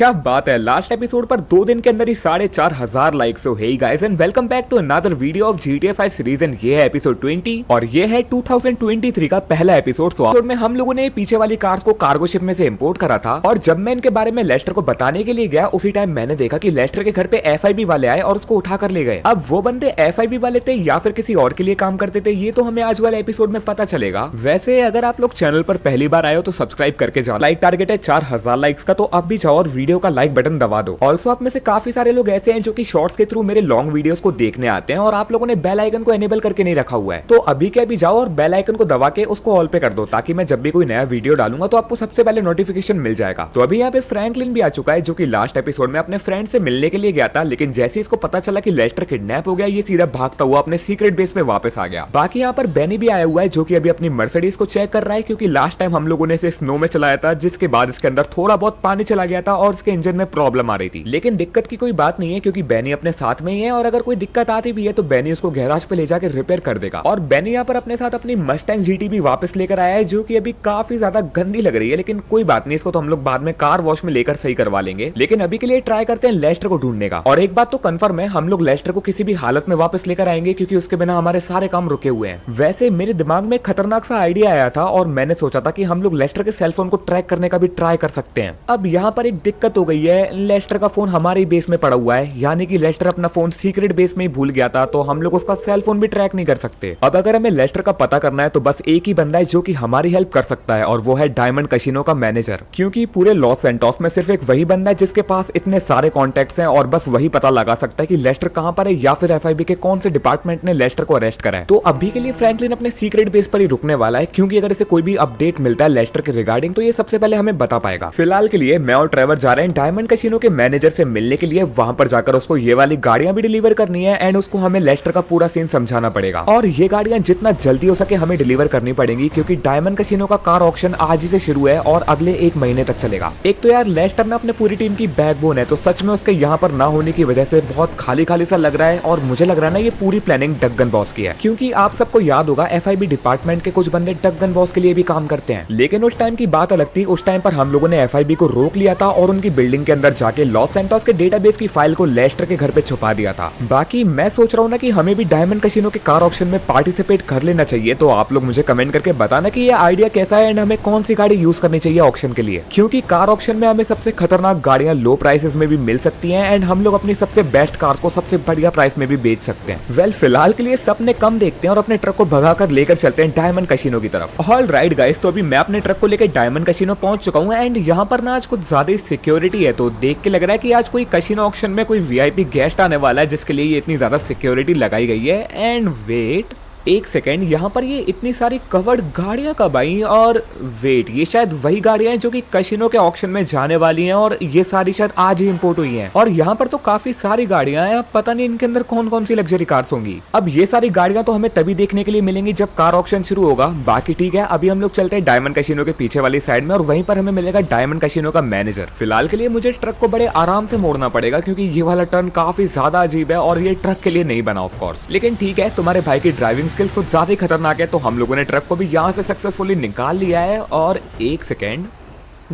क्या बात है, लास्ट एपिसोड पर 2 दिन के अंदर ही 4,500 लाइक्स हो। Hey guys and welcome back to another video of GTA 5 series एंड ये है एपिसोड 20 और ये है 2023 का पहला एपिसोड। एपिसोड में हम लोगों ने पीछे वाली कार्स को कार्गो शिप में से इंपोर्ट करा था और जब मैं इनके बारे में लेस्टर को बताने के लिए गया उसी टाइम मैंने देखा कि लेस्टर के घर पे FIB वाले आए और उसको उठा कर ले गए। अब वो बंदे FIB वाले थे या फिर किसी और के लिए काम करते थे ये तो हमें आज वाले एपिसोड में पता चलेगा। वैसे अगर आप लोग चैनल पर पहली बार आए हो तो सब्सक्राइब करके जाओ। लाइक टारगेट है 4,000 लाइक्स का, तो अब भी जाओ और वीडियो का लाइक बटन दबा दो। ऑल्सो आप में से काफी सारे लोग ऐसे हैं जो कि शॉर्ट्स के थ्रू मेरे लॉन्ग वीडियोस को देखने आते हैं और आप लोगों ने बेल आइकन को एनेबल करके नहीं रखा हुआ है, तो अभी के अभी जाओ और बेल आइकन को दबा के उसको ऑल पे कर दो ताकि मैं जब भी कोई नया वीडियो डालूंगा तो आपको सबसे पहले नोटिफिकेशन मिल जाएगा। तो अभी यहाँ पे फ्रैंकलिन भी आ चुका है जो कि लास्ट एपिसोड में अपने फ्रेंड से मिलने के लिए गया था, लेकिन जैसे ही इसको पता चला कि लेस्टर किडनैप हो गया ये सीधा भागता हुआ अपने सीक्रेट बेस पे वापस आ गया। बाकी यहाँ पर बेनी भी आया हुआ है जो कि अभी अपनी मर्सिडीज को चेक कर रहा है क्योंकि लास्ट टाइम हम लोगों ने इसे स्नो में चलाया था जिसके बाद इसके अंदर थोड़ा बहुत पानी चला गया था और इसके इंजन में प्रॉब्लम आ रही थी। लेकिन दिक्कत की कोई बात नहीं है क्योंकि बेनी अपने साथ में ही है और अगर कोई दिक्कत आती भी है तो बेनी उसको गैराज पे ले जाकर रिपेयर कर देगा। और बेनी यहाँ पर अपने साथ अपनी मस्टैंग GT भी वापस लेकर आया है जो कि अभी काफी ज्यादा गंदी लग रही है, लेकिन कोई बात नहीं, इसको तो हम लोग बाद में कार वॉश में लेकर सही करवा लेंगे। लेकिन अभी के लिए ट्राई करते हैं लेस्टर को ढूंढने का। और एक बात तो कंफर्म है, हम लोग लेस्टर को किसी भी हालत में वापस लेकर आएंगे क्योंकि उसके बिना हमारे सारे काम रुके हुए हैं। वैसे मेरे दिमाग में खतरनाक सा आइडिया आया था और मैंने सोचा था कि हम लोग लेस्टर के सेलफोन को ट्रैक करने का भी ट्राई कर सकते हैं। अब यहाँ पर एक दिक्कत हो गई है, लेस्टर का फोन हमारे बेस में पड़ा हुआ है, यानी कि लेस्टर अपना फोन सीक्रेट बेस में ही भूल गया था, तो हम लोग उसका सेल फोन भी ट्रैक नहीं कर सकते। अब अगर हमें लेस्टर का पता करना है तो बस एक ही बंदा है जो कि हमारी हेल्प कर सकता है और वो है डायमंड कैसीनो का मैनेजर, क्योंकि पूरे लॉस सैंटोस में सिर्फ एक वही बंदा है जिसके पास इतने सारे कॉन्टेक्ट्स हैं और बस वही पता लगा सकता है कि लेस्टर कहां पर है या फिर FIB के कौन से डिपार्टमेंट ने लेस्टर को अरेस्ट करा है। तो अभी के लिए फ्रैंकलिन अपने सीक्रेट बेस पर ही रुकने वाला है क्योंकि अगर इसे कोई भी अपडेट मिलता है लेस्टर के रिगार्डिंग तो ये सबसे पहले हमें बता पाएगा। फिलहाल के लिए मैं और ट्रेवर जा रहे हैं डायमंड कैसीनो के मैनेजर से मिलने के लिए। वहां पर जाकर उसको ये वाली गाड़ियां भी डिलीवर करनी है एंड उसको हमें लेस्टर का पूरा सीन समझाना पड़ेगा और ये गाड़ियां जितना जल्दी हो सके हमें डिलीवर करनी पड़ेंगी क्योंकि डायमंड कैसीनो का कार ऑक्शन आज ही से शुरू है और अगले 1 महीने तक चलेगा। एक तो यार लेस्टर ना अपने पूरी टीम की बैकबोन है, तो सच में उसके यहाँ पर ना होने की वजह से बहुत खाली खाली सा लग रहा है और मुझे लग रहा है ना ये पूरी प्लानिंग डगन बॉस की है, क्योंकि आप सबको याद होगा FIB डिपार्टमेंट के कुछ बंदे डगन बॉस के लिए भी काम करते हैं। लेकिन उस टाइम की बात अलग थी, उस टाइम पर हम लोगों ने FIB को रोक लिया था और उनकी बिल्डिंग के अंदर जाके लॉस सैंटोस के डेटाबेस की फाइल को लेस्टर के घर पे छुपा दिया था। बाकी मैं सोच रहा हूँ ना कि हमें भी डायमंड कैसीनो के कार ऑक्शन में पार्टिसिपेट कर लेना चाहिए, तो आप लोग मुझे कमेंट करके बताना कि ये आइडिया कैसा है एंड हमें कौन सी गाड़ी यूज करनी चाहिए ऑक्शन के लिए, क्योंकि कार ऑक्शन में हमें सबसे खतरनाक गाड़ियां लो प्राइसेस में भी मिल सकती हैं एंड हम लोग अपनी सबसे बेस्ट कार्स को सबसे बढ़िया प्राइस में भी बेच सकते हैं। वेल फिलहाल के लिए सपने कम देखते हैं और अपने ट्रक को भगाकर लेकर चलते हैं डायमंड कैसीनो की तरफ। ऑल राइट गाइस, तो अभी मैं अपने ट्रक को लेकर डायमंड कैसीनो पहुंच चुका हूँ एंड यहाँ पर ना आज कुछ ज्यादा सिक्योरिटी है, तो देख के लग रहा है कि आज कोई कैसीनो ऑक्शन में कोई VIP गेस्ट आने वाला है जिसके लिए ये इतनी ज्यादा सिक्योरिटी लगाई गई है। एंड वेट एक सेकेंड, यहाँ पर ये इतनी सारी कवर्ड गाड़ियां कब आई? और वेट, ये शायद वही गाड़ियां हैं जो कि कैसीनो के ऑक्शन में जाने वाली हैं और ये सारी शायद आज ही इंपोर्ट हुई हैं। और यहाँ पर तो काफी सारी गाड़ियां हैं, अब पता नहीं इनके अंदर कौन कौन सी लग्जरी कार्स होंगी। अब ये सारी गाड़ियां तो हमें तभी देखने के लिए मिलेंगी जब कार ऑक्शन शुरू होगा। बाकी ठीक है, अभी हम लोग चलते हैं डायमंड कैसीनो के पीछे वाली साइड में और वहीं पर हमें मिलेगा डायमंड कैसीनो का मैनेजर। फिलहाल के लिए मुझे ट्रक को बड़े आराम से मोड़ना पड़ेगा क्योंकि ये वाला टर्न काफी ज्यादा अजीब है और ये ट्रक के लिए नहीं बना ऑफ कोर्स। लेकिन ठीक है, तुम्हारे भाई की ड्राइविंग स्किल्स कुछ ज्यादा खतरनाक है, तो हम लोगों ने ट्रक को भी यहाँ से सक्सेसफुली निकाल लिया है। और एक सेकेंड,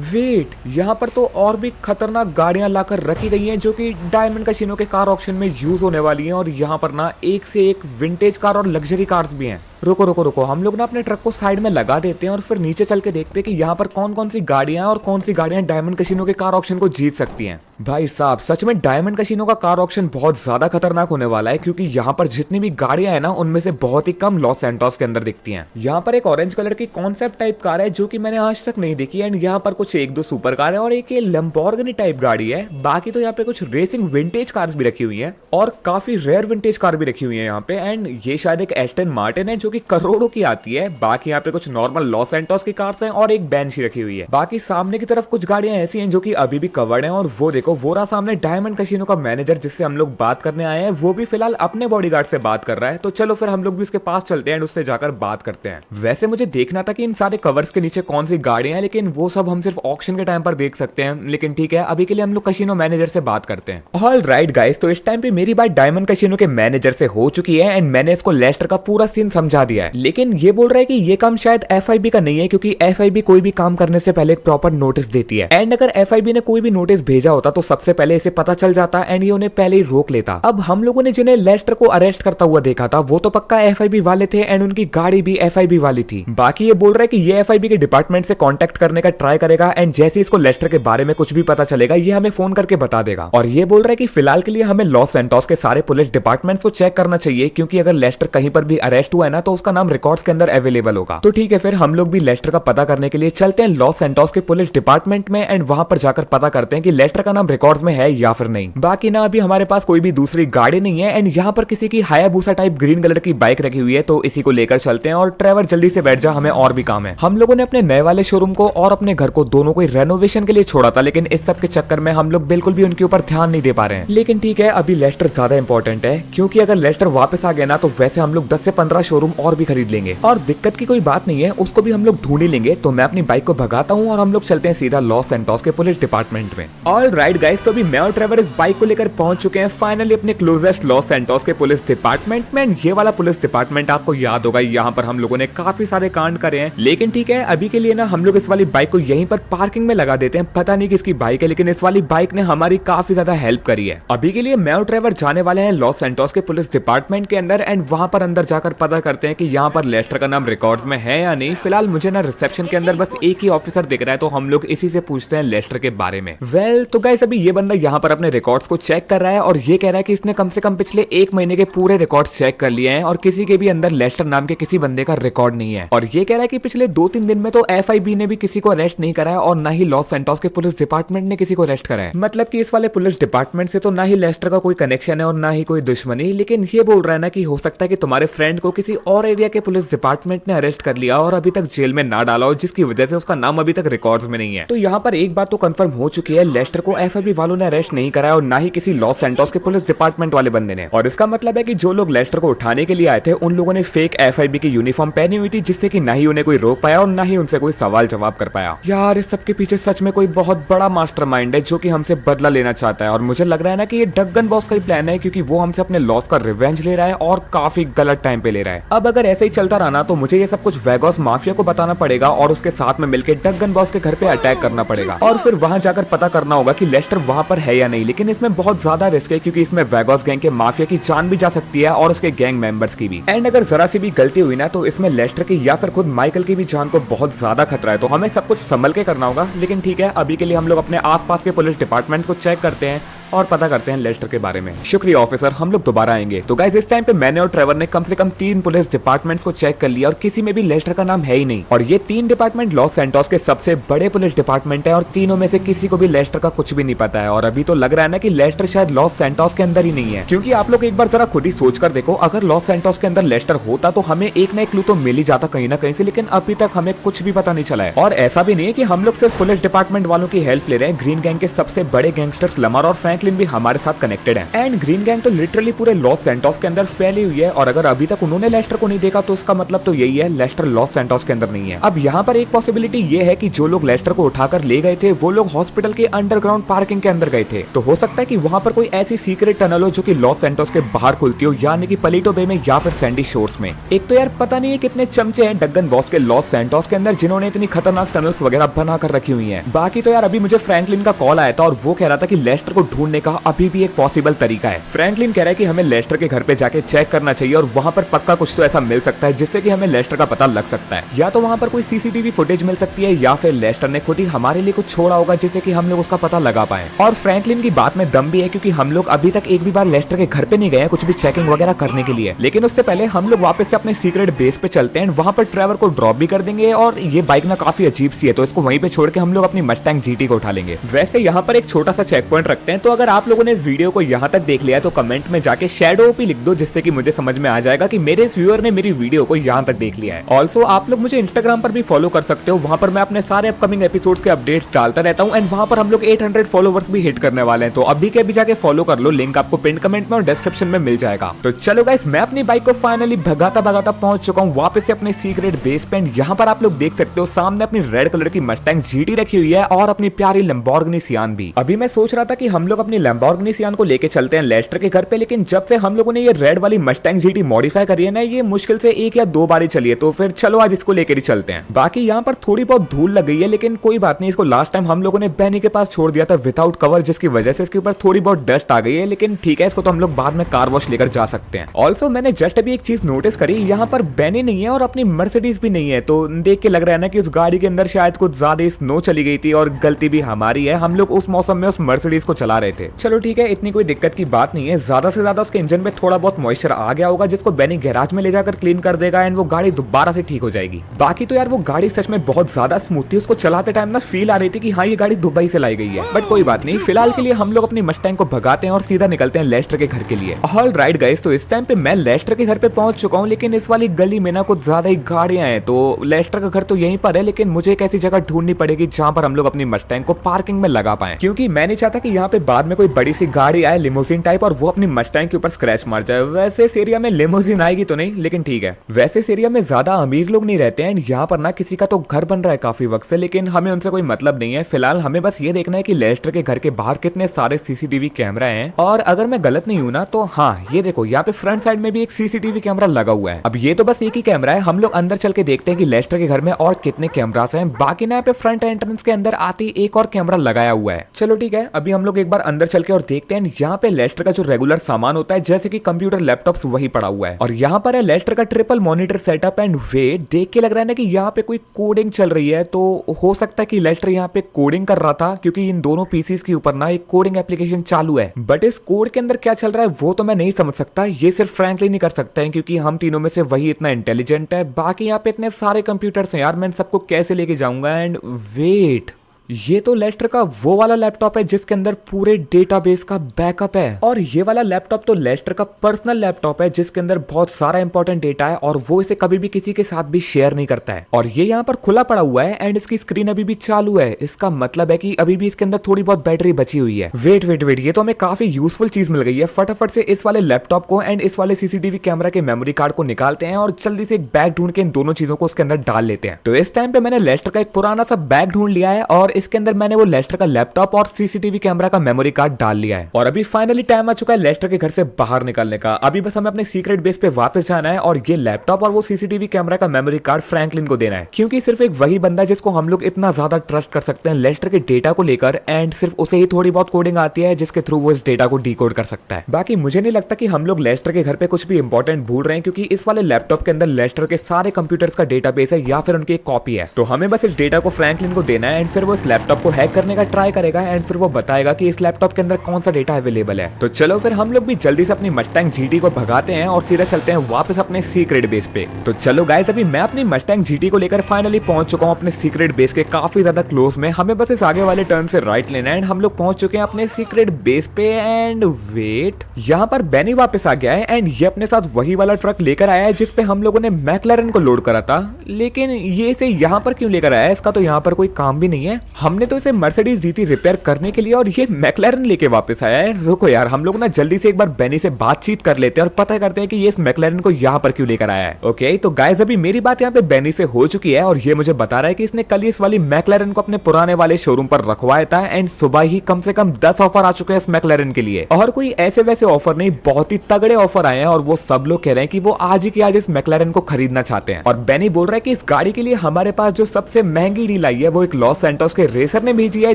वेट, यहाँ पर तो और भी खतरनाक गाड़ियां लाकर रखी गई हैं जो कि डायमंड कैसीनो के कार ऑक्शन में यूज होने वाली हैं और यहाँ पर ना एक से एक विंटेज कार और लग्जरी कार्स भी हैं। रुको रुको रुको, हम लोग ना अपने ट्रक को साइड में लगा देते हैं और फिर नीचे चल के देखते हैं कि यहाँ पर कौन कौन सी गाड़ियां हैं और कौन सी गाड़ियां डायमंड कैसीनो के कार ऑक्शन को जीत सकती हैं। भाई साहब, सच में डायमंड कैसीनो का कार ऑक्शन बहुत ज्यादा खतरनाक होने वाला है क्योंकि यहाँ पर जितनी भी गाड़ियां हैं ना उनमें से बहुत ही कम लॉस सैंटोस के अंदर दिखती हैं। यहाँ पर एक ऑरेंज कलर की कॉन्सेप्ट टाइप कार है जो कि मैंने आज तक नहीं देखी एंड यहाँ पर कुछ 1-2 सुपर कार है और एक ये लैम्बोर्गिनी टाइप गाड़ी है। बाकी तो यहाँ पे कुछ रेसिंग विंटेज कार्स भी रखी हुई है और काफी रेयर विंटेज कार भी रखी हुई है यहाँ पे। एंड ये शायद एक एस्टन मार्टिन है जो कि करोड़ों की आती है। बाकी यहाँ पे कुछ नॉर्मल लॉस सैंटोस की कार्स हैं और एक बेंची रखी हुई है। बाकी सामने की तरफ कुछ गाड़ियां ऐसी हैं जो कि अभी भी कवर्ड हैं और वो देखो, वो रहा सामने डायमंड कैसीनो का मैनेजर जिससे हम लोग बात करने आए हैं। वो भी फिलहाल अपने बॉडीगार्ड से बात कर रहा है, तो चलो फिर हम लोग भी उसके पास चलते हैं और उससे जाकर बात करते हैं। वैसे मुझे देखना था कि इन सारे कवर्स के नीचे कौन सी गाड़ियां हैं, लेकिन वो सब हम सिर्फ ऑक्शन के टाइम पर देख सकते हैं। लेकिन ठीक है, अभी के लिए हम लोग कैसीनो मैनेजर से बात करते हैं। ऑल राइट गाइस, तो इस टाइम पे मेरी बात डायमंड कैसीनो के मैनेजर से हो चुकी है एंड मैंने इसको लेस्टर का पूरा सीन समझा पहुंचा दिया है। लेकिन ये बोल रहा है कि ये काम शायद FIB का नहीं है, क्योंकि FIB कोई भी काम करने से पहले एक प्रॉपर नोटिस देती है। एंड अगर FIB ने कोई भी नोटिस भेजा होता तो सबसे पहले इसे पता चल जाता एंड ये उन्हें पहले ही रोक लेता। अब हम लोगों ने जिन्हें लेस्टर को अरेस्ट करता हुआ देखा था वो तो पक्का FIB वाले थे एंड उनकी गाड़ी भी FIB वाली थी। बाकी ये बोल रहा है कि ये FIB के डिपार्टमेंट से कांटेक्ट करने का ट्राई करेगा एंड जैसे इसको लेस्टर के बारे में कुछ भी पता चलेगा ये हमें फोन करके बता देगा। और ये बोल रहा है कि फिलहाल के लिए हमें लॉस सैंटोस के सारे पुलिस डिपार्टमेंट्स को चेक करना चाहिए, क्योंकि अगर लेस्टर कहीं पर भी अरेस्ट हुआ है ना तो उसका नाम रिकॉर्ड्स के अंदर अवेलेबल होगा। तो ठीक है, फिर हम लोग भी लेस्टर का पता करने के लिए चलते हैं लॉस सैंटोस के पुलिस डिपार्टमेंट में एंड वहां पर जाकर पता करते हैं कि लेस्टर का नाम रिकॉर्ड्स में है या फिर नहीं। बाकी ना अभी हमारे पास कोई भी दूसरी गाड़ी नहीं है एंड यहाँ पर किसी की हायाबुसा टाइप ग्रीन कलर की बाइक रखी हुई है, तो इसी को लेकर चलते हैं। और ट्रेवर जल्दी से बैठ जा, हमें और भी काम है। हम लोगों ने अपने नए वाले शोरूम को और अपने घर को दोनों को रेनोवेशन के लिए छोड़ा था, लेकिन इस सब के चक्कर में हम लोग बिल्कुल भी उनके ऊपर ध्यान नहीं दे पा रहे हैं। लेकिन ठीक है, अभी लेस्टर ज्यादा इंपॉर्टेंट है, क्योंकि अगर लेस्टर वापस आ गया ना तो वैसे हम लोग 10 से 15 शोरूम और भी खरीद लेंगे और दिक्कत की कोई बात नहीं है, उसको भी हम लोग ढूंढ ही लेंगे। तो मैं अपनी बाइक को भगाता हूँ और हम लोग चलते हैं सीधा लॉस सैंटोस के पुलिस डिपार्टमेंट में। ऑल राइट गाइस, तो अभी मैं और ट्रेवर इस बाइक को लेकर पहुंच चुके हैं फाइनली अपने क्लोजेस्ट लॉस सैंटोस के पुलिस डिपार्टमेंट में। ये वाला पुलिस डिपार्टमेंट आपको याद होगा, यहाँ पर हम लोगों ने काफी सारे कांड करे हैं। लेकिन ठीक है, अभी के लिए ना हम लोग इस वाली बाइक को यहीं पर पार्किंग में लगा देते हैं। पता नहीं किसकी बाइक है, लेकिन इस वाली बाइक ने हमारी काफी ज्यादा हेल्प करी है। अभी के लिए मैं और ट्रेवर जाने वाले हैं लॉस सैंटोस के पुलिस डिपार्टमेंट के अंदर एंड वहां पर अंदर जाकर पता करते हैं कि यहाँ पर लेस्टर का नाम रिकॉर्ड्स में है या नहीं। फिलहाल मुझे ना रिसेप्शन के अंदर बस एक ही ऑफिसर दिख रहा है, तो हम लोग इसी से पूछते हैं लेस्टर के बारे में। वेल तो गाइस, अभी ये बंदा यहाँ पर अपने रिकॉर्ड्स को चेक कर रहा है और ये कह रहा है कि इसने कम से कम पिछले 1 महीने के पूरे रिकॉर्ड्स चेक कर लिए हैं और किसी के भी अंदर लेस्टर नाम के किसी बंदे का रिकॉर्ड नहीं है। और ये कह रहा है कि पिछले 2-3 दिन में तो FIB ने भी किसी को अरेस्ट नहीं करा है और ना ही लॉस सैंटोस के पुलिस डिपार्टमेंट ने किसी को अरेस्ट करा है। मतलब कि इस वाले पुलिस डिपार्टमेंट से तो ना ही लेस्टर का कोई कनेक्शन है और ना ही कोई दुश्मनी। लेकिन ये बोल रहा है ना कि हो सकता है कि तुम्हारे फ्रेंड को किसी और एरिया के पुलिस डिपार्टमेंट ने अरेस्ट कर लिया और अभी तक जेल में ना डाला हो, जिसकी वजह से उसका नाम अभी तक रिकॉर्ड्स में नहीं है। तो यहाँ पर एक बात तो कंफर्म हो चुकी है, लेस्टर को FIB वालों ने अरेस्ट नहीं करा और ना ही किसी लॉस सैंटोस के पुलिस डिपार्टमेंट वाले बंदे ने। और इसका मतलब है कि जो लोग लेस्टर को उठाने के लिए आए थे उन लोगों ने फेक FIB की यूनिफॉर्म पहनी हुई थी, जिससे कि ना ही उन्हें कोई रोक पाया और ना ही उनसे कोई सवाल जवाब कर पाया। यार, इस सब के पीछे सच में कोई बहुत बड़ा मास्टरमाइंड है जो कि हमसे बदला लेना चाहता है। और मुझे लग रहा है ना कि ये डगन बॉस का ही प्लान है, क्योंकि वो हमसे अपने लॉस का रिवेंज ले रहा है और काफी गलत टाइम पे ले रहा है। अब अगर ऐसे ही चलता रहा ना तो मुझे ये सब कुछ वेगॉस माफिया को बताना पड़ेगा और उसके साथ में मिलकर डगन बॉस के घर पे अटैक करना पड़ेगा और फिर वहां जाकर पता करना होगा कि लेस्टर वहां पर है या नहीं। लेकिन इसमें बहुत ज्यादा रिस्क है, क्योंकि इसमें वेगॉस गैंग के माफिया की जान भी जा सकती है और उसके गैंग मेंबर्स की भी। एंड अगर जरा सी भी गलती हुई ना तो इसमें लेस्टर की या फिर खुद माइकल की भी जान को बहुत ज्यादा खतरा है। तो हमें सब कुछ संभल के करना होगा। लेकिन ठीक है, अभी के लिए हम लोग अपने आसपास के पुलिस डिपार्टमेंट को चेक करते हैं और पता करते हैं लेस्टर के बारे में। शुक्रिया ऑफिसर, हम लोग दोबारा आएंगे। तो गाइस, इस टाइम पे मैंने और ट्रेवर ने कम से कम 3 पुलिस डिपार्टमेंट्स को चेक कर लिया और किसी में भी लेस्टर का नाम है ही नहीं। और ये 3 डिपार्टमेंट लॉस सैंटोस के सबसे बड़े पुलिस डिपार्टमेंट है और तीनों में से किसी को भी लेस्टर का कुछ भी नहीं पता है। और अभी तो लग रहा है ना कि लेस्टर शायद लॉस सैंटोस के अंदर ही नहीं है, क्योंकि आप लोग एक बार जरा खुद ही सोच कर देखो, अगर लॉस सैंटोस के अंदर लेस्टर होता तो हमें एक ना एक क्लू तो मिल ही जाता कहीं ना कहीं से। लेकिन अभी तक हमें कुछ भी पता नहीं चला है। और ऐसा भी नहीं है कि हम लोग सिर्फ पुलिस डिपार्टमेंट वालों की हेल्प ले रहे हैं, ग्रीन गैंग के सबसे बड़े गैंगस्टर्स लमर और फ्रैंकलिन भी हमारे साथ कनेक्टेड है। एंड ग्रीन गैंग तो लिटरली पूरे लॉस सैंटोस के अंदर फैली हुई है और अगर अभी तक उन्होंने लेस्टर को नहीं देखा तो उसका मतलब तो यही है, लेस्टर लॉस सैंटोस के अंदर नहीं है। अब यहाँ पर एक पॉसिबिलिटी ये है कि जो लोग लेस्टर को उठाकर ले गए थे वो लोग हॉस्पिटल के अंडरग्राउंड पार्किंग के अंदर गए थे। तो हो सकता है कि वहाँ पर कोई ऐसी सीक्रेट टनल हो जो कि लॉस सैंटोस के बाहर खुलती हो, यानी कि पलीटो बे में या फिर सैंडी शोर्स में। एक तो यार पता नहीं है कितने चमचे हैं डगन बॉस के लॉस सैंटोस के अंदर जिन्होंने इतनी खतरनाक टनल्स वगैरह बना कर रखी हुई है। बाकी तो यार अभी मुझे फ्रैंकलिन का कॉल आया था और वो कह रहा था कि लेस्टर को ढूंढने का अभी भी एक पॉसिबल तरीका है। फ्रैंकलिन कह रहा है कि हमें लेस्टर के घर पे जाके चेक करना चाहिए और वहां पर पक्का कुछ तो ऐसा मिल सकता है जिससे कि हमें लेस्टर का पता लग सकता है। या तो वहां पर कोई CCTV फुटेज मिल सकती है या फिर लेस्टर ने खुद ही हमारे लिए कुछ छोड़ा होगा जिससे कि हम लोग उसका पता लगा पाए। और फ्रैंकलिन की बात में दम भी है, क्योंकि हम लोग अभी तक एक भी बार लेस्टर के घर पे नहीं गए हैं कुछ भी चेकिंग वगैरह करने के लिए। लेकिन उससे पहले हम लोग वापस से अपने सीक्रेट बेस पे चलते हैं, वहां पर ट्रेवर को ड्रॉप भी कर देंगे। और ये बाइक ना काफी अजीब सी है, तो इसको वहीं पे छोड़ के हम लोग अपनी मस्टैंग GT को उठा लेंगे। वैसे यहाँ पर एक छोटा सा चेक पॉइंट रखते हैं, तो अगर आप लोगों ने इस वीडियो को यहाँ तक देख लिया तो कमेंट में जाके शैडो ओपी लिख दो, जिससे कि मुझे समझ में आ जाएगा कि मेरे इस व्यूअर ने मेरी वीडियो को यहाँ तक देख लिया है। ऑल्सो आप लोग मुझे इंस्टाग्राम पर भी फॉलो कर सकते हो, वहां पर मैं अपने सारे अपकमिंग एपिसोड्स के अपडेट्स डालता रहता हूँ एंड वहां पर हम लोग 800 फॉलोवर्स भी हिट करने वाले हैं। तो अभी के अभी जाके फॉलो कर लो, लिंक आपको पिन कमेंट में और डिस्क्रिप्शन में मिल जाएगा। तो चलो गाइस, मैं अपनी बाइक को फाइनली भगाता भगाता पहुंच चुका हूँ वापस से अपने सीक्रेट बेस पे। यहाँ पर आप लोग देख सकते हो सामने अपनी रेड कलर की मस्टैंग GT रखी हुई है और अपनी प्यारी लैम्बोर्गिनी सियान भी। अभी मैं सोच रहा था कि हम लोग अपनी लैम्बोर्गिनी सियान को लेके चलते हैं लेस्टर के घर पे। लेकिन जब से हम लोगों ने ये रेड वाली मस्टैंग जीटी मॉडिफाई करी है ना, ये मुश्किल से 1 या 2 बार ही चली है, तो फिर चलो आज इसको लेकर ही चलते हैं। बाकी यहाँ पर थोड़ी बहुत धूल लग गई है, लेकिन कोई बात नहीं, इसको लास्ट टाइम हम लोगों ने बैनी के पास छोड़ दिया था विदाउट कवर, जिसकी वजह से इसके ऊपर थोड़ी बहुत डस्ट आ गई है। लेकिन ठीक है, इसको तो हम लोग बाद में कार वॉश लेकर जा सकते हैं। ऑल्सो मैंने जस्ट अभी एक चीज नोटिस करी, यहाँ पर बैनी नहीं है और अपनी मर्सिडीज भी नहीं है, तो देख के लग रहा है ना कि उस गाड़ी के अंदर शायद कुछ ज्यादा स्नो चली गई थी और गलती भी हमारी है, हम लोग उस मौसम में उस मर्सिडीज को चला रहे थे। चलो ठीक है, इतनी कोई दिक्कत की बात नहीं है। ज्यादा से ज्यादा उसके इंजन में थोड़ा बहुत मॉइस्चर आ गया होगा, जिसको बैनी गैराज में ले जाकर क्लीन कर देगा एंड वो गाड़ी दोबारा से ठीक हो जाएगी। बाकी तो यार वो गाड़ी सच में बहुत ज्यादा स्मूथ थी, उसको चलाते टाइम ना फील आ रही थी कि हाँ ये गाड़ी दुबई से लाई गई है। बट कोई बात नहीं, फिलहाल के लिए हम लोग अपनी मस्टैंग को भगाते हैं और सीधा निकलते हैं लेस्टर के घर के लिए। ऑल राइट गाइस, तो इस टाइम पे मैं लेस्टर के घर पे पहुंच चुका हूँ, लेकिन इस वाली गली में ना कुछ ज्यादा ही गाड़ियां हैं। तो लेस्टर का घर तो यहीं पर है, लेकिन मुझे एक ऐसी जगह ढूंढनी पड़ेगी जहां पर हम लोग अपनी मस्टैंग को पार्किंग में लगा पाए, क्योंकि मैं नहीं चाहता कि यहाँ पे बाद में कोई बड़ी सी गाड़ी आए लिमोजिन टाइप और वो अपनी मस्टैंग के ऊपर स्क्रैच मार जाए। वैसे इस एरिया में लिमोजिन आएगी तो नहीं, लेकिन ठीक है। वैसे इस एरिया में ज्यादा अमीर लोग नहीं रहते हैं, यहाँ पर ना किसी का तो घर बन रहा है काफी वक्त से, लेकिन हमें उनसे कोई मतलब नहीं है। फिलहाल हमें बस ये देखना है कि लेस्टर के घर के बाहर कितने सारे सीसीटीवी कैमरा हैं। और अगर मैं गलत नहीं हूं ना तो हाँ, ये देखो यहाँ पे फ्रंट साइड में भी एक सीसीटीवी कैमरा लगा हुआ है। अब ये तो बस एक ही कैमरा है, हम लोग अंदर चल के देखते हैं कि लेस्टर के घर में और कितने कैमरास हैं। बाकी ना यहाँ पे फ्रंट एंट्रेंस के अंदर आते ही एक और कैमरा लगाया हुआ है। चलो ठीक है, अभी हम लोग एक बार अंदर चल के और देखते हैं। यहाँ पे लेस्टर का जो रेगुलर सामान होता है, जैसे कि कंप्यूटर लैपटॉप्स, वही पड़ा हुआ है। और यहाँ पर है लेस्टर का triple monitor setup and wait. देख के लग रहा है ना कि यहाँ पे कोई कोडिंग चल रही है, तो हो सकता है कि लेस्टर यहाँ पे कोडिंग कर रहा था, क्योंकि इन दोनों पीसीज के ऊपर ना एक कोडिंग एप्लीकेशन चालू है। बट इस कोड के अंदर क्या चल रहा है वो तो मैं नहीं समझ सकता, ये सिर्फ फ्रैंकलिन ही कर सकते हैं, क्योंकि हम तीनों में से वही इतना इंटेलिजेंट है। बाकी यहाँ पे इतने सारे कंप्यूटर्स हैं यार, मैं सबको कैसे लेके जाऊंगा। एंड वेट, ये तो लेस्टर का वो वाला लैपटॉप है जिसके अंदर पूरे डेटाबेस का बैकअप है, और ये वाला लैपटॉप तो लेस्टर का पर्सनल लैपटॉप है जिसके अंदर बहुत सारा इंपॉर्टेंट डेटा है और वो इसे कभी भी किसी के साथ भी शेयर नहीं करता है। और ये यहाँ पर खुला पड़ा हुआ है एंड इसकी स्क्रीन अभी भी चालू है, इसका मतलब है कि अभी भी इसके अंदर थोड़ी बहुत बैटरी बची हुई है। वेट वेट वेट, ये तो हमें काफी यूजफुल चीज मिल गई है। फटाफट से इस वाले लैपटॉप को एंड इस वाले सीसीटीवी कैमरा के मेमोरी कार्ड को निकालते हैं और जल्दी से एक बैग ढूंढ के इन दोनों चीजों को उसके अंदर डाल लेते हैं। तो इस टाइम पे मैंने लेस्टर का एक पुराना सा बैग ढूंढ लिया है और इसके अंदर मैंने वो लेस्टर का लैपटॉप और सीसीटीवी कैमरा का मेमोरी कार्ड डाल लिया है। और अभी फाइनली टाइम आ चुका है लेस्टर के घर से बाहर निकलने का। अभी बस हमें अपने सीक्रेट बेस पे वापस जाना है और ये लैपटॉप और वो सीसीटीवी कैमरा का मेमोरी कार्ड फ्रैंकलिन को देना है, क्योंकि सिर्फ एक वही बंदा जिसको हम लोग इतना ज्यादा ट्रस्ट कर सकते हैं लेस्टर के डेटा को लेकर, एंड सिर्फ उसे ही थोड़ी बहुत कोडिंग आती है जिसके थ्रू वो इस डेटा को डीकोड कर सकता है। बाकी मुझे नहीं लगता कि हम लोग लेस्टर के घर पे कुछ भी इंपॉर्टेंट भूल रहे हैं, क्योंकि इस वाले लैपटॉप के अंदर लेस्टर के सारे कंप्यूटर्स का डेटाबेस है या फिर उनकी एक कॉपी है। तो हमें बस इस डेटा को फ्रैंकलिन को देना है एंड फिर वो इस लैपटॉप को हैक करने का ट्राई करेगा एंड फिर वो बताएगा कि इस लैपटॉप के अंदर कौन सा डेटा अवेलेबल है। तो चलो फिर हम लोग भी जल्दी से अपनी मस्टैंग जीटी को भगाते हैं और सीधा चलते हैं वापस अपने सीक्रेट बेस पे। तो चलो गाइस, अभी मैं अपनी मस्टैंग जीटी को लेकर फाइनली पहुंच चुका हूं अपने सीक्रेट बेस के काफी ज्यादा क्लोज में। हमें बस इस आगे वाले टर्न से राइट लेना है एंड हम लोग पहुंच चुके हैं अपने सीक्रेट बेस पे। एंड वेट, यहाँ पर बैनी वापस आ गया है एंड ये अपने साथ वही वाला ट्रक लेकर आया है जिसपे हम लोगों ने मैकलैरन को लोड करा था। लेकिन ये इसे यहाँ पर क्यों लेकर आया है, इसका तो यहाँ पर कोई काम भी नहीं है। हमने तो इसे मर्सिडीज जीटी रिपेयर करने के लिए और ये मैकलैरन लेके वापस आया है। रुको यार, हम लोग ना जल्दी से एक बार बेनी से बातचीत कर लेते हैं और पता करते हैं कि ये इस मैकलैरन को यहाँ पर क्यों लेकर आया है। ओके, तो गाइस अभी मेरी बात यहाँ पे बेनी से हो चुकी है और ये मुझे बता रहा है कि इसने कल इस वाली मैकलैरन को अपने पुराने वाले शोरूम पर रखवाया था एंड सुबह ही कम से कम 10 ऑफर आ चुके हैं इस मैकलैरन के लिए। और कोई ऐसे वैसे ऑफर नहीं, बहुत ही तगड़े ऑफर आए हैं और वो सब लोग कह रहे हैं कि वो आज ही के आज इस मैकलैरन को खरीदना चाहते हैं। और बेनी बोल रहा है कि इस गाड़ी के लिए हमारे पास जो सबसे महंगी डील आई है वो एक लॉस सैंटोस के रेसर ने भेजी है,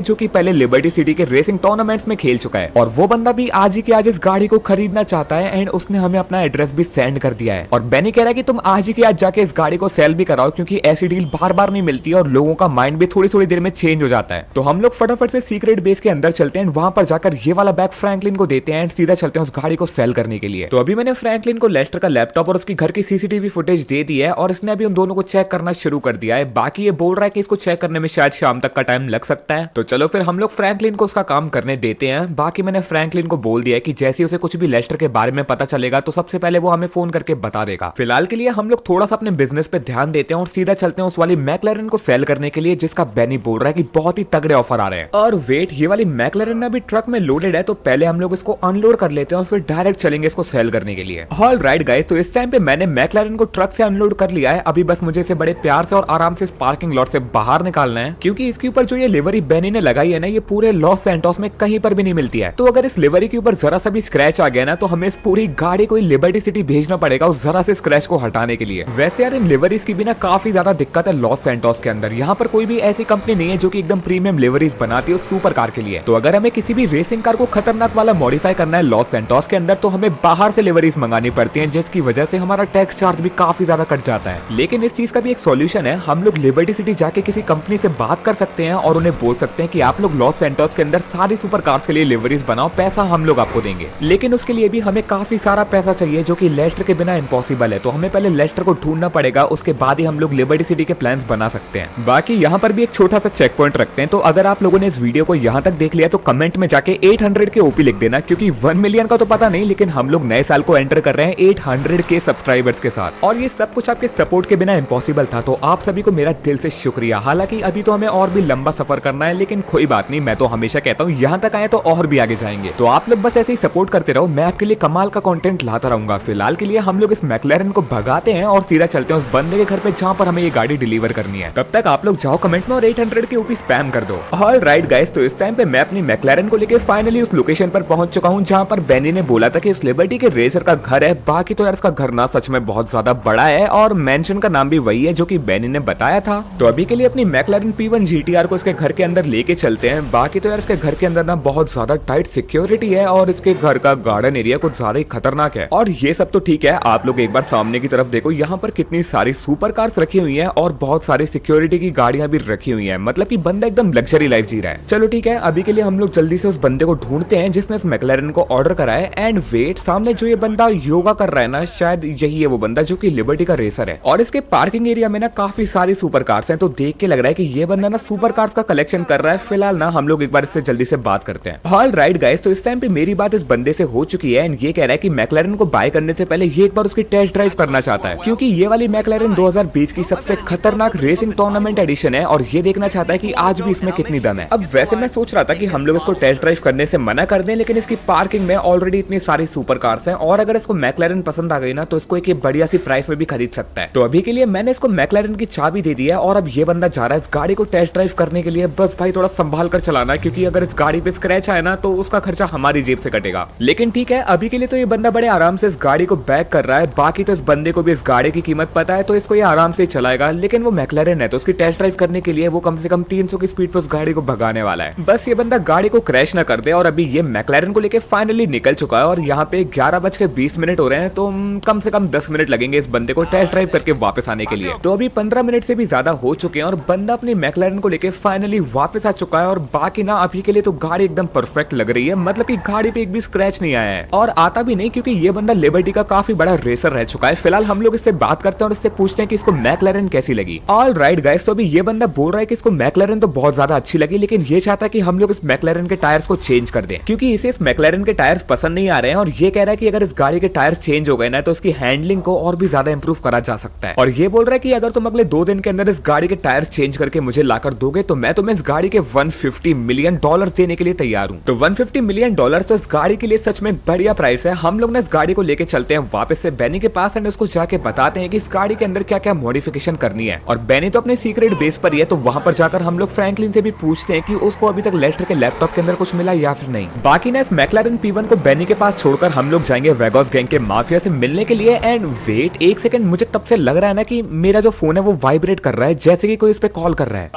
जो कि पहले लिबर्टी सिटी के रेसिंग टूर्नामेंट्स में खेल चुका है। और वो बंदा भी आज ही के आज इस गाड़ी को खरीदना चाहता है एंड उसने हमें अपना एड्रेस भी सेंड कर दिया है। और बेनी कह रहा है कि तुम आज ही के आज जाके इस गाड़ी को सेल भी कराओ, क्योंकि ऐसी डील बार बार नहीं मिलती और लोगों का माइंड भी थोड़ी थोड़ी देर में चेंज हो जाता है। तो हम लोग फटाफट से सीक्रेट बेस के अंदर चलते हैं, वहां पर जाकर ये वाला बैग फ्रैंकलिन को देते हैं एंड सीधा चलते हैं उस गाड़ी को सेल करने के लिए। तो अभी मैंने फ्रैंकलिन को लेस्टर का लैपटॉप और उसकी घर की सीसीटीवी फुटेज दे दी है और इसने अभी उन दोनों को चेक करना शुरू कर दिया है। बाकी ये बोल रहा है कि इसको चेक करने में शायद शाम तक का टाइम लग सकता है। तो चलो फिर हम लोग फ्रैंकलिन को उसका काम करने देते हैं। बाकी मैंने फ्रैंकलिन को बोल दिया है कि जैसे उसे कुछ भी लेस्टर के बारे में पता चलेगा तो सबसे पहले वो हमें फोन करके बता देगा। फिलहाल के लिए हम लोग थोड़ा सा अपने बिजनेस पे ध्यान देते हैं और सीधा चलते हैं उस वाली मैकलैरन को सेल करने के लिए, जिसका बेनी बोल रहा है कि बहुत ही तगड़े ऑफर आ रहे हैं। और वेट, ये वाली मैकलैरन अभी ट्रक में लोडेड है, तो पहले हम लोग इसको अनलोड कर लेते हैं और फिर डायरेक्ट चलेंगे इसको सेल करने के लिए। ऑल राइट गाइस, तो इस टाइम पे मैंने मैकलैरन को ट्रक से अनलोड कर लिया है। अभी बस मुझे इसे बड़े प्यार से और आराम से इस पार्किंग लॉट से बाहर निकालना है, क्योंकि इसके ऊपर जो ये लिवरी बेनी ने लगाई है ना, ये पूरे लॉस सैंटोस में कहीं पर भी नहीं मिलती है। तो अगर इस लिवरी के ऊपर जरा सा भी स्क्रैच आ गया ना, तो हमें इस पूरी गाड़ी को लिबर्टी सिटी भेजना पड़ेगा उस जरा से स्क्रैच को हटाने के लिए। वैसे यार इन लिवरीज की भी ना काफी ज्यादा दिक्कत है लॉस सैंटोस के अंदर। यहाँ पर कोई भी ऐसी कंपनी नहीं है जो कि एकदम प्रीमियम लिवरीज बनाती है सुपर कार के लिए। तो अगर हमें किसी भी रेसिंग कार को खतरनाक वाला मॉडिफाई करना है लॉस सैंटोस के अंदर, तो हमें बाहर से लिवरीज मंगानी पड़ती है, जिसकी वजह से हमारा टैक्स चार्ज भी काफी ज्यादा कट जाता है। लेकिन इस चीज का भी एक सोल्यूशन है, हम लोग लिबर्टी सिटी जाके किसी कंपनी से बात कर सकते हैं और उन्हें बोल सकते हैं कि आप लोग लॉस सैंटोस के अंदर सारी सुपर कार्स के लिए लिवरीज बनाओ, पैसा हम लोग आपको देंगे। लेकिन उसके लिए भी हमें काफी सारा पैसा चाहिए, जो कि लेस्टर के बिना इम्पॉसिबल है। तो हमें पहले लेस्टर को ढूंढना पड़ेगा, उसके बाद ही हम लोग लिबर्टी सिटी के प्लान्स बना सकते हैं। बाकी यहाँ पर भी एक छोटा सा चेक पॉइंट रखते हैं। तो अगर आप लोगों ने इस वीडियो को यहाँ तक देख लिया तो कमेंट में जाके 800 के ओपी लिख देना, क्योंकि 1 मिलियन का तो पता नहीं, लेकिन हम लोग नए साल को एंटर कर रहे हैं 800 के सब्सक्राइबर्स के साथ। और ये सब कुछ आपके सपोर्ट के बिना इम्पॉसिबल था। तो आप सभी को मेरा दिल से शुक्रिया। हालांकि अभी तो हमें और भी लंबा सफर करना है, लेकिन कोई बात नहीं, मैं तो हमेशा कहता हूँ यहाँ तक आए तो और भी आगे जाएंगे। तो आप लोग बस ऐसे ही सपोर्ट करते रहो, मैं आपके लिए कमाल का कंटेंट लाता रहूंगा। फिलहाल के लिए हम लोग इस मैकलैरन को भगाते हैं और सीधा चलते हैं उस बंदे के घर पे जहाँ पर हमें ये गाड़ी डिलीवर करनी है। तब तक आप लोग जाओ कमेंट में और 800 के ऊपर स्पैम कर दो। ऑलराइट गाइस, तो इस टाइम पे मैं अपनी मैकलैरन को लेकर फाइनली उस लोकेशन पर पहुंच चुका हूँ जहाँ पर बेनी ने बोला था कि इस लिबर्टी के रेसर का घर है। बाकी तो यार इसका घर ना सच में बहुत ज्यादा बड़ा है और मेंशन का नाम भी वही है जो कि बेनी ने बताया था। तो अभी के लिए अपनी मैकलैरन P1 GTR को इसके घर के अंदर लेके चलते हैं। बाकी तो यार इसके घर के अंदर ना बहुत ज्यादा टाइट सिक्योरिटी है और इसके घर का गार्डन एरिया कुछ ज्यादा ही खतरनाक है। और ये सब तो ठीक है, आप लोग एक बार सामने की तरफ देखो, यहाँ पर कितनी सारी सुपर कार्स रखी हुई है और बहुत सारी सिक्योरिटी की गाड़ियां भी रखी हुई है। मतलब कि बंदा एकदम लग्जरी लाइफ जी रहा है। चलो ठीक है, अभी के लिए हम लोग जल्दी से उस बंदे को ढूंढते हैं जिसने इस मैकलैरन को ऑर्डर करा है। एंड वेट, सामने जो ये बंदा योगा कर रहा है ना, शायद यही है वो बंदा जो कि लिबर्टी का रेसर है। और इसके पार्किंग एरिया में ना काफी सारी सुपर कार्स हैं, तो देख के लग रहा है कि ये बंदा ना सुपर कार्स का कलेक्शन कर रहा है। फिलहाल ना हम लोग एक बार इससे जल्दी से बात करते हैं। ऑलराइट गाइस, तो इस टाइम पे मेरी बात इस बंदे से हो चुकी है। एंड ये कह रहा है कि मैकलैरन को बाय करने से पहले ये एक बार उसकी टेस्ट ड्राइव करना चाहता है, क्योंकि ये वाली मैकलैरन 2020 की सबसे खतरनाक रेसिंग टूर्नामेंट एडिशन है और ये देखना चाहता है कि आज भी इसमें कितनी दम है। अब वैसे मैं सोच रहा था कि हम लोग इसको टेस्ट ड्राइव करने से मना कर दें, लेकिन इसकी पार्किंग में ऑलरेडी इतनी सारी सुपर कार्स हैं और अगर इसको मैकलैरन पसंद आ गई ना, तो इसको एक बढ़िया सी प्राइस में भी खरीद सकता है। तो अभी के लिए मैंने इसको मैकलैरन की चाबी दे दी है और अब ये बंदा जा रहा है इस गाड़ी को टेस्ट ड्राइव करने के लिए। बस भाई थोड़ा संभाल कर चलाना, क्योंकि अगर इस गाड़ी पे स्क्रैच आए ना तो उसका खर्चा हमारी जेब से कटेगा। लेकिन ठीक है, अभी के लिए तो ये बंदा बड़े आराम से इस गाड़ी को बैक कर रहा है। बाकी तो इस बंदे को भी इस गाड़ी की कीमत पता है, तो इसको ये आराम से चलाएगा। लेकिन वो मैकलैरन है तो उसकी टेस्ट ड्राइव करने के लिए वो कम से कम 300 की स्पीड पर उस गाड़ी को भगाने वाला है। बस ये बंदा गाड़ी को क्रैश ना कर दे। और अभी ये मैकलैरन को लेके फाइनली निकल चुका है और यहाँ पे 11:20 हो रहे हैं, तो कम से कम 10 मिनट लगेंगे इस बंदे को टेस्ट ड्राइव करके वापस आने के लिए। तो अभी 15 मिनट से भी ज्यादा हो चुके हैं और बंदा अपनी मैकलैरन को लेके फाइनली वापस आ चुका है। और बाकी ना अभी के लिए तो गाड़ी एकदम परफेक्ट लग रही है, मतलब कि गाड़ी पे एक भी स्क्रैच नहीं आया है और आता भी नहीं, क्योंकि ये बंदा लिबर्टी का काफी बड़ा रेसर रह चुका है। फिलहाल हम लोग इससे बात करते हैं और इससे पूछते हैं कि इसको मैकलैरन कैसी लगी। ऑलराइट गाइस, तो अभी ये बंदा बोल रहा है कि इसको मैकलैरन तो बहुत ज्यादा अच्छी लगी, लेकिन ये चाहता है कि हम लोग इस मैकलैरन के टायर्स को चेंज कर दें, क्योंकि इसे इस मैकलैरन के टायर्स पसंद नहीं आ रहे हैं। और ये कह रहा है कि अगर इस गाड़ी के टायर्स चेंज हो गए ना, तो इसकी हैंडलिंग को और भी ज्यादा इंप्रूव करा जा सकता है। और ये बोल रहा है कि अगर तुम अगले 2 दिन के अंदर इस गाड़ी के टायर्स चेंज करके मुझे लाकर दोगे, तो मैं तुम्हें इस गाड़ी के $150 मिलियन देने के लिए तैयार हूँ। तो $150 मिलियन तो इस गाड़ी के लिए सच में बढ़िया प्राइस है। हम लोग ना इस गाड़ी को लेके चलते हैं वापस से बेनी के पास एंड उसको जाके बताते हैं कि इस गाड़ी के अंदर क्या क्या मॉडिफिकेशन करनी है। और बेनी तो अपने सीक्रेट बेस पर ही है, तो वहां पर जाकर हम लोग फ्रैंकलिन से भी पूछते हैं कि उसको अभी तक लेस्टर के लैपटॉप के अंदर कुछ मिला या फिर नहीं। बाकी ना इस मैकलैरन P1 को बेनी के पास छोड़कर हम लोग जाएंगे वेगॉस गैंग के माफिया से मिलने के लिए। एंड वेट एक सेकंड, मुझे तब से लग रहा है ना कि मेरा जो फोन है वो वाइब्रेट कर रहा है, जैसे कि कोई इस पे कॉल कर रहा है।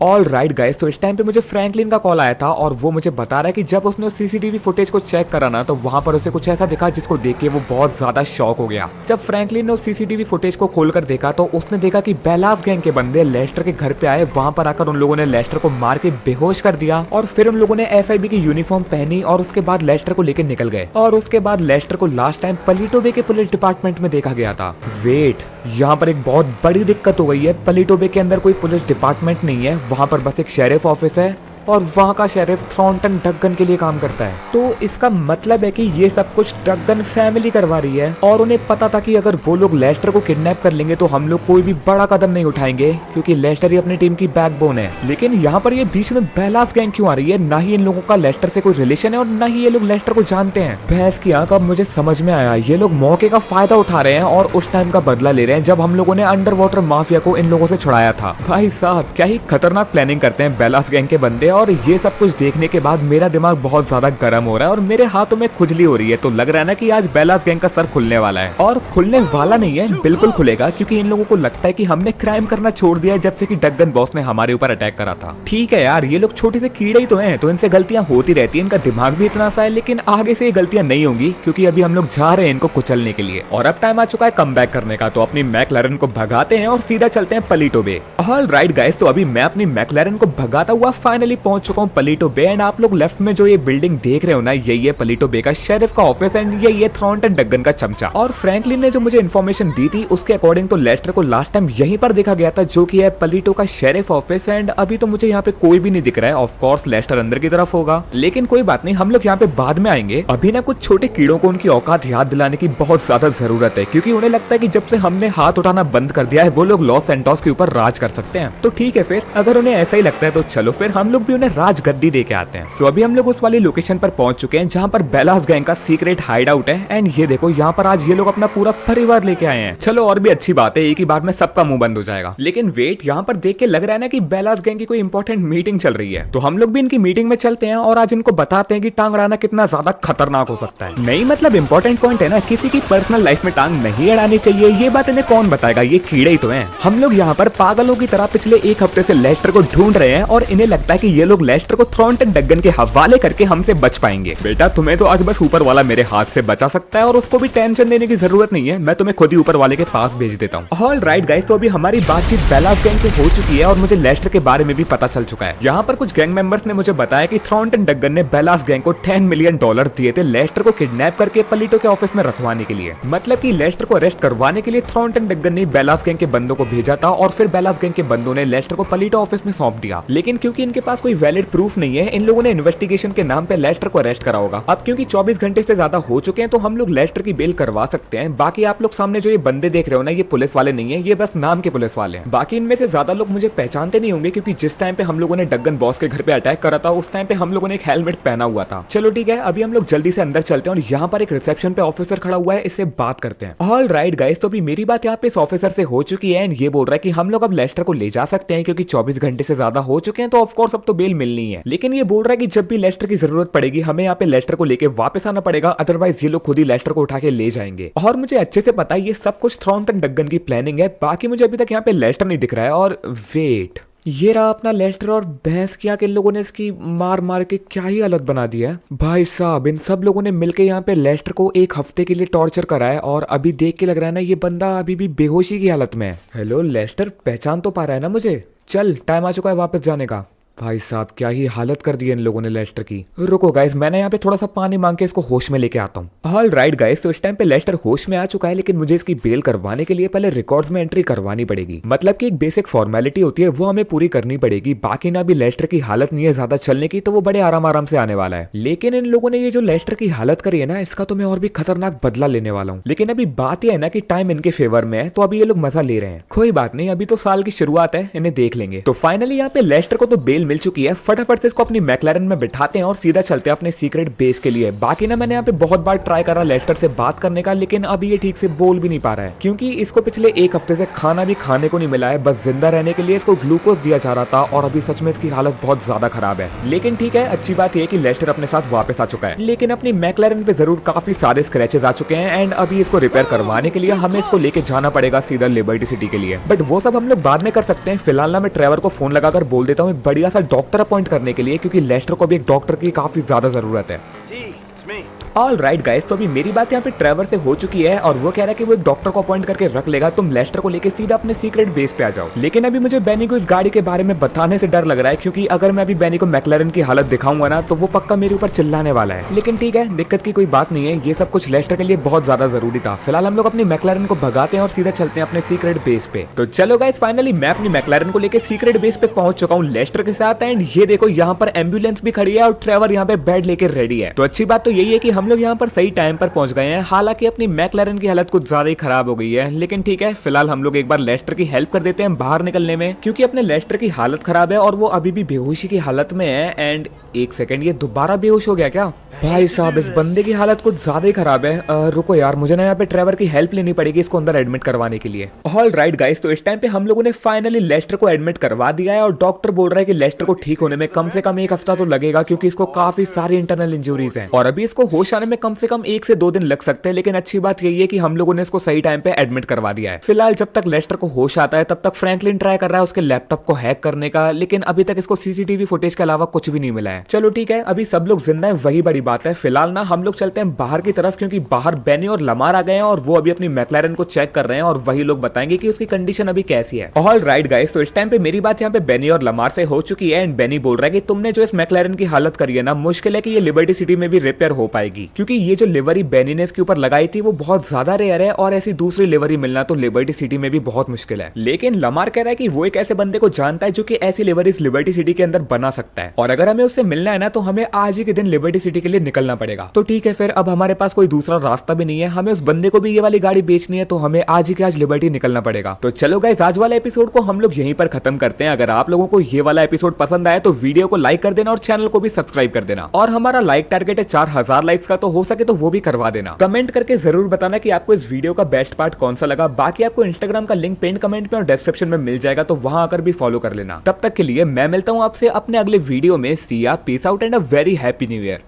ऑलराइट गाइस, तो इस टाइम पे मुझे फ्रैंकलिन का कॉल आया था और वो मुझे बता रहा है कि जब उसने सीसीटीवी फुटेज को चेक करा ना, तो वहां पर उसे कुछ ऐसा दिखा जिसको देख के वो बहुत ज्यादा शॉक हो गया। जब फ्रैंकलिन ने उस सीसीटीवी फुटेज को खोलकर देखा, तो उसने देखा कि बेलास गैंग के बंदे लेस्टर के घर पे आए। वहां पर आकर उन लोगों ने लेस्टर को मार के बेहोश कर दिया और फिर उन लोगों ने FIB की यूनिफॉर्म पहनी और उसके बाद लेस्टर को लेकर निकल गए। और उसके बाद लेस्टर को लास्ट टाइम पलीटो बे के पुलिस डिपार्टमेंट में देखा गया था। वेट, यहाँ पर एक बहुत बड़ी दिक्कत हो गई है। पलीटो बे के अंदर कोई पुलिस डिपार्टमेंट नहीं है, वहां पर बस एक शेरिफ ऑफिस है और वहाँ का शेरिफ थ्रॉन्टन डगन के लिए काम करता है। तो इसका मतलब है कि ये सब कुछ डगन फैमिली करवा रही है और उन्हें पता था कि अगर वो लोग लेस्टर को किडनैप कर लेंगे तो हम लोग कोई भी बड़ा कदम नहीं उठाएंगे, क्योंकि लेस्टर ही अपनी टीम की बैकबोन है। लेकिन यहाँ पर ये बीच में बेलास गैंग क्यों आ रही है? ना ही इन लोगों का लेस्टर से कोई रिलेशन है और ना ही ये लोग लेस्टर को जानते हैं। भैंस की आंख, अब मुझे समझ में आया, ये लोग मौके का फायदा उठा रहे हैं और उस टाइम का बदला ले रहे हैं जब हम लोगों ने अंडर वाटर माफिया को इन लोगों से छुड़ाया था। भाई साहब क्या ही खतरनाक प्लानिंग करते हैं बेलास गैंग के बंदे। और ये सब कुछ देखने के बाद मेरा दिमाग बहुत ज्यादा गर्म हो रहा है और मेरे हाथों में खुजली हो रही है। तो लग रहा है ना कि आज बेलास गैंग का सर खुलने वाला है। और खुलने वाला नहीं है, बिल्कुल खुलेगा, क्योंकि इन लोगों को लगता है कि हमने क्राइम करना छोड़ दिया जब से कि डगन बॉस ने हमारे ऊपर अटैक करा था। ठीक है यार, ये लोग छोटे से कीड़े ही तो हैं, तो इनसे गलतियां होती रहती है, इनका दिमाग भी इतना सा है, लेकिन आगे से ये गलतियां नहीं होंगी क्योंकि अभी हम लोग जा रहे हैं इनको कुचलने के लिए। और अब टाइम आ चुका है कम बैक करने का। तो अपनी मैकलैरन को भगाते हैं और सीधा चलते हैं पलीटो बे। ऑल राइट गाइस, तो अभी मैं अपनी मैकलैरन को भगाता हुआ फाइनली पहुंच चुका हूँ पलीटो बे। एंड आप लोग लेफ्ट में जो ये बिल्डिंग देख रहे हो ना, यही है पलीटो बे का शेरिफ का ऑफिस एंड यही है थ्रॉन्टन डगन का चमचा। और फ्रैंकलिन ने जो मुझे इन्फॉर्मेशन दी थी उसके अकॉर्डिंग तो लेस्टर को लास्ट टाइम यहीं पर देखा गया था, जो कि है पलीटो का शेरिफ ऑफिस। एंड अभी तो मुझे यहाँ पे कोई भी नहीं दिख रहा है। ऑफ कोर्स लेस्टर अंदर की तरफ होगा, लेकिन कोई बात नहीं, हम लोग यहाँ पे बाद में आएंगे। अभी ना कुछ छोटे कीड़ों को उनकी औकात याद दिलाने की बहुत ज्यादा जरूरत है, क्योंकि उन्हें लगता है कि जब से हमने हाथ उठाना बंद कर दिया है वो लोग लॉस सैंटोस के ऊपर राज कर सकते हैं। तो ठीक है, फिर अगर उन्हें ऐसा ही लगता है तो चलो फिर हम लोग भी उन्हें राज गद्दी दे के आते हैं। सो अभी हम लोग उस वाली लोकेशन पर पहुंच चुके हैं जहाँ पर बेलास गैंग का सीक्रेट हाइड आउट है। एंड ये देखो, यहाँ पर आज ये लोग अपना पूरा परिवार लेके आए हैं। चलो और भी अच्छी बात है, एक ही बार में सबका मुंह बंद हो जाएगा। लेकिन वेट, यहाँ पर देख के लग रहा है ना कि बेलास गैंग की कोई इंपॉर्टेंट मीटिंग चल रही है। तो हम लोग भी इनकी मीटिंग में चलते हैं और आज इनको बताते हैं कि टांग अड़ाना कितना ज्यादा खतरनाक हो सकता है। नहीं मतलब इंपॉर्टेंट पॉइंट है ना, किसी की पर्सनल लाइफ में टांग नहीं अड़ानी चाहिए। ये बात इन्हें कौन बताएगा, ये कीड़े ही तो हैं। हम लोग यहाँ पर पागलों की तरह पिछले एक हफ्ते से लेस्टर को ढूंढ रहे हैं और इन्हें लगता है कि ये लोग लेस्टर को थ्रॉन्टन डगन के हवाले करके हमसे बच पाएंगे। बेटा तुम्हें तो आज बस ऊपर वाला मेरे हाथ से बचा सकता है और उसको भी टेंशन देने की जरूरत नहीं है, मैं तुम्हें खुद ही ऊपर वाले के पास भेज देता हूँ। ऑल राइट गाइस, तो अभी हमारी बातचीत बेलास गैंग से हो चुकी है और मुझे लेस्टर के बारे में भी पता चल चुका है। यहाँ पर कुछ गैंग मेंबर्स ने मुझे बताया कि थ्रॉन्टन डगन ने बेलास गैंग को $10 मिलियन दिए थे लेस्टर को किडनैप करके पलीटो के ऑफिस में रखवाने के लिए। मतलब कि लेस्टर को अरेस्ट करवाने के लिए थ्रॉन्टन डगन ने बेलास गैंग के बंदों को भेजा था और फिर बेलास गैंग के बंदों ने लेस्टर को पलीटो ऑफिस में सौंप दिया। लेकिन क्योंकि इनके पास कोई वैलिड प्रूफ नहीं है, इन लोगों ने इन्वेस्टिगेशन के नाम पे लेस्टर को अरेस्ट करा होगा। अब क्योंकि 24 घंटे से ज्यादा हो चुके हैं तो हम लोग लेस्टर की बेल करवा सकते हैं। बाकी आप लोग सामने जो ये बंदे देख रहे हो ना, ये पुलिस वाले नहीं है, ये बस नाम के पुलिस वाले हैं। बाकी इनमें से ज्यादा लोग मुझे पहचानते नहीं होंगे, क्योंकि जिस टाइम पे हम लोगों ने डगन बॉस के घर पे अटैक करा था उस टाइम पे हम लोगों ने एक हेलमेट पहना हुआ था। चलो ठीक है, अभी हम लोग जल्दी से अंदर चलते हैं और यहाँ पर एक रिसेप्शन पे ऑफिसर खड़ा हुआ है, इससे बात करते हैं। ऑल राइट गाइस, तो अभी मेरी बात यहाँ पे इस ऑफिसर से हो चुकी है एंड ये बोल रहा है कि हम लोग अब लेस्टर को ले जा सकते हैं क्योंकि 24 घंटे से ज्यादा हो चुके हैं, तो ऑफ कोर्स अब तो बेल मिलनी है। लेकिन ये बोल रहा है कि जब भी लेस्टर की जरूरत पड़ेगी हमें यहाँ पे लेस्टर को लेके वापस आना पड़ेगा, अदरवाइज ये लोग खुद ही लेस्टर को उठा के ले जाएंगे। और मुझे अच्छे से पता है ये सब कुछ थ्रॉन्टन डगन की प्लानिंग है। बाकी मुझे अभी तक यहाँ पे लेस्टर नहीं दिख रहा है। और वेट, ये रहा अपना लेस्टर और भैंस किया के लोगों ने इसकी मार मार के क्या ही हालत बना दी है। भाई साहब, इन सब लोगों ने मिलके यहाँ पे लेस्टर को एक हफ्ते के लिए टॉर्चर करा है और अभी देख के लग रहा है ना ये बंदा अभी भी बेहोशी की हालत में है। हेलो लेस्टर, पहचान तो पा रहा है ना मुझे? चल, टाइम आ चुका है वापस जाने का। भाई साहब क्या ही हालत कर दी है इन लोगों ने लेस्टर की। रुको गाइस, मैंने यहाँ पे थोड़ा सा पानी मांग के इसको होश में लेके आता हूँ। ऑल राइट गाइस, तो इस टाइम पे लेस्टर होश में आ चुका है, लेकिन मुझे इसकी बेल करवाने के लिए पहले रिकॉर्ड्स में एंट्री करवानी पड़ेगी। मतलब कि एक बेसिक फॉर्मेलिटी होती है, वो हमें पूरी करनी पड़ेगी। बाकी ना भी लेस्टर की हालत नहीं है ज्यादा चलने की, तो वो बड़े आराम से आने वाला है। लेकिन इन लोगों ने ये जो लेस्टर की हालत करी है ना, इसका तो मैं और भी खतरनाक बदला लेने वाला हूँ। लेकिन अभी बात यह है ना कि टाइम इनके फेवर में है, तो अभी ये लोग मजा ले रहे हैं। कोई बात नहीं, अभी तो साल की शुरुआत है, इन्हें देख लेंगे। तो फाइनली यहाँ पे लेस्टर को तो बेल मिल चुकी है। फटाफट से इसको अपनी मैकलैरन में बिठाते हैं और सीधा चलते हैं अपने सीक्रेट बेस के लिए। बाकी ना मैंने यहाँ पे बहुत बार ट्राई करा लेस्टर से बात करने का, लेकिन अभी ये ठीक से बोल भी नहीं पा रहा है, क्योंकि इसको पिछले एक हफ्ते से खाना भी खाने को नहीं मिला है। बस जिंदा रहने के लिए इसको ग्लूकोज दिया जा रहा था और अभी सच में इसकी हालत बहुत ज्यादा खराब है। लेकिन ठीक है, अच्छी बात यह कि लेस्टर अपने साथ वापस आ चुका है। लेकिन अपनी मैकलैरन पे जरूर काफी सारे स्क्रैचेस आ चुके हैं एंड अभी इसको रिपेयर करवाने के लिए हमें इसको लेके जाना पड़ेगा सीधा लिबर्टी सिटी के लिए। बट वो सब हम लोग बाद में कर सकते हैं। फिलहाल ना मैं ट्रेवर को फोन लगाकर बोल देता हूँ एक बढ़िया सा डॉक्टर अपॉइंट करने के लिए, क्योंकि लेस्टर को भी एक डॉक्टर की काफी ज्यादा जरूरत है। ऑल राइट गाइस, तो अभी मेरी बात यहाँ पे ट्रेवर से हो चुकी है और वो कह रहा है कि वो एक डॉक्टर को अपॉइंट करके रख लेगा, तुम लेस्टर को लेके सीधा अपने सीक्रेट बेस पे आ जाओ। लेकिन अभी मुझे बेनी को इस गाड़ी के बारे में बताने से डर लग रहा है, क्योंकि अगर मैं अभी बेनी को मैक्लारेन की हालत दिखाऊंगा ना तो वो पक्का मेरे ऊपर चिल्लाने वाला है। लेकिन ठीक है, दिक्कत की कोई बात नहीं है, ये सब कुछ लेस्टर के लिए बहुत ज्यादा जरूरी था। फिलहाल हम लोग अपनी मैक्लारेन को भगाते हैं और सीधा चलते हैं अपने सीक्रेट बेस पे। तो चलो गाइस, फाइनली मैं अपनी मैक्लारेन को लेके सीक्रेट बेस पे पहुंच चुका हूँ लेस्टर के साथ। एंड ये देखो, यहाँ पर एम्बुलेंस भी खड़ी है और ट्रेवर यहाँ पे बेड लेके रेडी है। तो अच्छी बात तो यही है कि हम लोग यहाँ पर सही टाइम पर पहुंच गए हैं। हालांकि अपनी मैक्लारेन की हालत कुछ ज्यादा ही खराब हो गई है, लेकिन ठीक है, फिलहाल हम लोग एक बार लेस्टर की हेल्प कर देते हैं बाहर निकलने में, क्योंकि अपने लेस्टर की हालत खराब है और वो अभी भी बेहोशी की हालत में है। एंड एक सेकंड, ये दोबारा बेहोश हो गया क्या? भाई साहब, इस बंदे की हालत कुछ ज्यादा ही खराब है। रुको यार, मुझे ना यहाँ पे ट्रेवर की हेल्प लेनी पड़ेगी इसको अंदर एडमिट करवाने के लिए। ऑल राइट गाइस, तो इस टाइम पे हम लोगों ने फाइनली लेस्टर को एडमिट करवा दिया है और डॉक्टर बोल रहा है कि लेस्टर को ठीक होने में कम से कम 1 हफ्ता तो लगेगा, क्योंकि इसको काफी सारी इंटरनल इंजरीज हैं और अभी इसको होश आने में कम से कम 1 से 2 दिन लग सकते हैं। लेकिन अच्छी बात यही है कि हम लोगों ने इसको सही टाइम पे एडमिट करवा दिया है। फिलहाल जब तक लेस्टर को होश आता है तब तक फ्रैंकलिन ट्राई कर रहा है उसके लैपटॉप को हैक करने का, लेकिन अभी तक इसको सीसीटीवी फुटेज के अलावा कुछ भी नहीं मिला है। चलो ठीक है, अभी सब लोग जिंदा है, वही बड़ी बात है। फिलहाल ना हम लोग चलते हैं बाहर की तरफ, क्योंकि बाहर बेनी और लमार आ गए हैं और वो अभी अपनी मैक्लारेन को चेक कर रहे हैं और वही लोग बताएंगे कि उसकी कंडीशन अभी कैसी है। ऑल राइट गाइस, तो इस टाइम पे मेरी बात यहाँ पे बेनी और लमार से हो चुकी है। एंड बेनी बोल रहा है कि तुमने जो इस मैक्लारेन की हालत करी है ना, मुश्किल है कि ये लिबर्टी सिटी में भी रिपेयर हो पाएगी, क्योंकि ये जो लिवरी बेनी ने इसके ऊपर लगाई थी वो बहुत ज्यादा रेयर है और ऐसी दूसरी लिवरी मिलना तो लिबर्टी सिटी में भी बहुत मुश्किल है। लेकिन लमार कह रहा है कि वो एक ऐसे बंदे को जानता है जो कि ऐसी लिवरीज लिबर्टी सिटी के अंदर बना सकता है, और अगर हमें उससे मिलना है ना तो हमें आज ही के दिन लिबर्टी सिटी के लिए निकलना पड़ेगा। तो ठीक है, फिर अब हमारे पास कोई दूसरा रास्ता भी नहीं है, हमें उस बंदे को भी ये वाली गाड़ी बेचनी है, तो हमें आज ही के आज लिबर्टी निकलना पड़ेगा। तो चलो गाइस, आज वाले एपिसोड को हम लोग यहीं पर खत्म करते हैं। अगर आप लोगों को ये वाला एपिसोड पसंद आया तो वीडियो को लाइक कर देना और चैनल को भी सब्सक्राइब कर देना, और हमारा लाइक टारगेट है 4000 लाइक्स का, तो हो सके तो वो भी करवा देना। कमेंट करके जरूर बताना कि आपको इस वीडियो का बेस्ट पार्ट कौन सा लगा। बाकी आपको इंस्टाग्राम का लिंक पिन कमेंट में और डिस्क्रिप्शन में मिल जाएगा, तो वहां आकर भी फॉलो कर लेना। तब तक के लिए मैं मिलता हूं आपसे अपने अगले वीडियो में। सी या, peace out and a very happy new year.